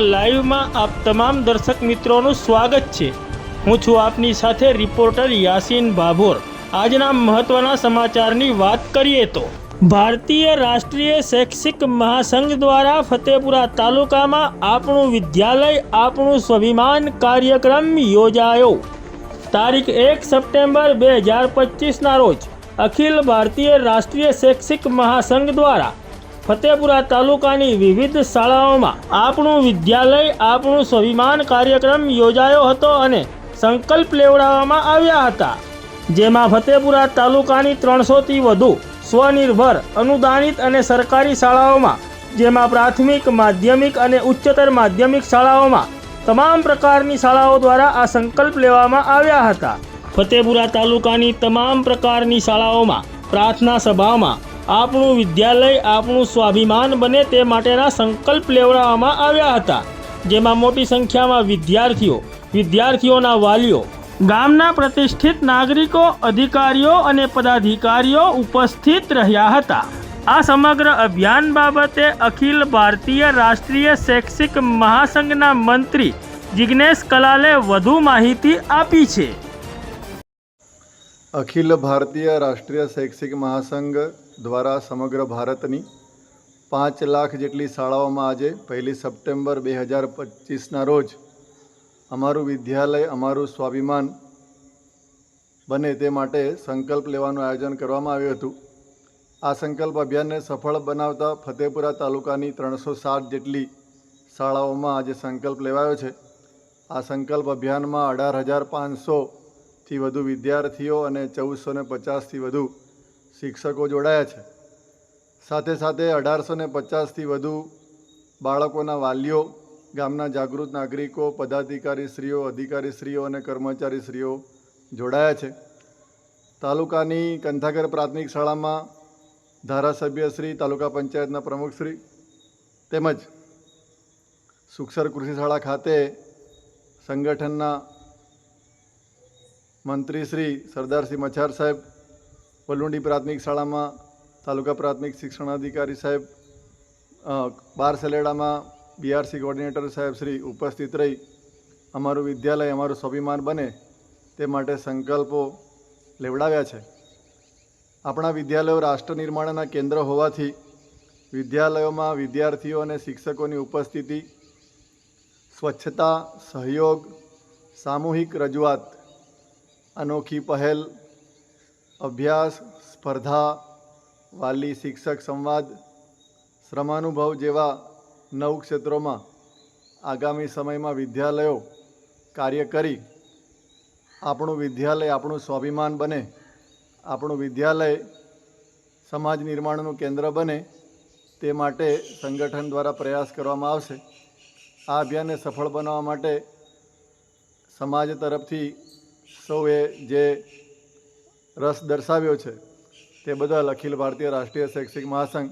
લાઈવમાં આપ તમામ દર્શક મિત્રોનું સ્વાગત છે। હું છું આપની સાથે રિપોર્ટર યાસીન ભાભોર। આજના મહત્વના સમાચારની વાત કરીએ તો ભારતીય રાષ્ટ્રીય શૈક્ષિક મહાસંઘ દ્વારા ફતેપુરા તાલુકામાં આપણું વિદ્યાલય આપણું સ્વાભિમાન કાર્યક્રમ યોજાયો। તારીખ 1 સપ્ટેમ્બર 2025ના રોજ અખિલ ભારતીય રાષ્ટ્રીય શૈક્ષિક મહાસંઘ દ્વારા ફતેપુરા તાલુકાની વિવિધ શાળાઓમાં આપણું વિદ્યાલય આપણું સ્વાભિમાન કાર્યક્રમ યોજાયો હતો અને સંકલ્પ લેવડાવવામાં આવ્યા હતા, જેમાં ફતેપુરા તાલુકાની 300થી વધુ સ્વનિર્ભર અનુદાનિત અને સરકારી શાળાઓમાં, જેમાં પ્રાથમિક, માધ્યમિક અને ઉચ્ચતર માધ્યમિક શાળાઓમાં તમામ પ્રકારની શાળાઓ દ્વારા આ સંકલ્પ લેવામાં આવ્યા હતા। ફતેપુરા તાલુકાની તમામ પ્રકારની શાળાઓમાં પ્રાર્થના સભામાં આપણું વિદ્યાલય આપણું સ્વાભિમાન બને તે માટેના સંકલ્પ લેવડાવવામાં આવ્યા હતા, જેમાં મોટી સંખ્યામાં વિદ્યાર્થીઓના વાલીઓ, ગામના પ્રતિષ્ઠિત નાગરિકો, અધિકારીઓ અને પદાધિકારીઓ ઉપસ્થિત રહ્યા હતા। આ સમગ્ર અભિયાન બાબતે અખિલ ભારતીય રાષ્ટ્રીય શૈક્ષિક મહાસંઘના મંત્રી જિગ્નેશ કલાલે વધુ માહિતી આપી છે। અખિલ ભારતીય રાષ્ટ્રીય શૈક્ષિક મહાસંઘ દ્વારા સમગ્ર ભારતની 5 લાખ જેટલી શાળાઓમાં આજે 1 સપ્ટેમ્બર 2025ના રોજ અમારું વિદ્યાલય અમારું સ્વાભિમાન બને તે માટે સંકલ્પ લેવાનું આયોજન કરવામાં આવ્યું હતું। આ સંકલ્પ અભિયાનને સફળ બનાવતા ફતેપુરા તાલુકાની 307 જેટલી શાળાઓમાં આજે સંકલ્પ લેવાયો છે। આ સંકલ્પ અભિયાનમાં 18,500થી વધુ વિદ્યાર્થીઓ અને 1450થી વધુ શિક્ષકો જોડાયા છે। સાથે સાથે 1850થી વધુ બાળકોના વાલીઓ, ગામના જાગૃત નાગરિકો, પદાધિકારીશ્રીઓ, અધિકારીશ્રીઓ અને કર્મચારીશ્રીઓ જોડાયા છે। તાલુકાની કંથાગર પ્રાથમિક શાળામાં ધારાસભ્યશ્રી, તાલુકા પંચાયતના પ્રમુખશ્રી તેમજ સુખસર કૃષિ શાળા ખાતે સંગઠનના મંત્રીશ્રી સરદારસિંહ મચ્છાર સાહેબ, વલુંડી પ્રાથમિક શાળામાં તાલુકા પ્રાથમિક શિક્ષણાધિકારી સાહેબ, બારસલેડામાં બીઆરસી કોર્ડિનેટર સાહેબ શ્રી ઉપસ્થિત રહી અમારું વિદ્યાલય અમારું સ્વાભિમાન બને તે માટે સંકલ્પો લેવડાવ્યા છે। આપણા વિદ્યાલયો રાષ્ટ્ર નિર્માણના કેન્દ્ર હોવાથી વિદ્યાલયોમાં વિદ્યાર્થીઓ અને શિક્ષકોની ઉપસ્થિતિ, સ્વચ્છતા, સહયોગ, સામૂહિક રજૂઆત, અનોખી પહેલ, અભ્યાસ, સ્પર્ધા, વાલી શિક્ષક સંવાદ, શ્રમાનુભવ જેવા 9 ક્ષેત્રોમાં આગામી સમયમાં વિદ્યાલયો કાર્ય કરી આપણું વિદ્યાલય આપણું સ્વાભિમાન બને, આપણું વિદ્યાલય સમાજ નિર્માણનું કેન્દ્ર બને તે માટે સંગઠન દ્વારા પ્રયાસ કરવામાં આવશે। આ અભિયાનને સફળ બનાવવા માટે સમાજ તરફથી સૌએ જે રસ દર્શાવ્યો છે તે બદલ અખિલ ભારતીય રાષ્ટ્રીય શૈક્ષિક મહાસંઘ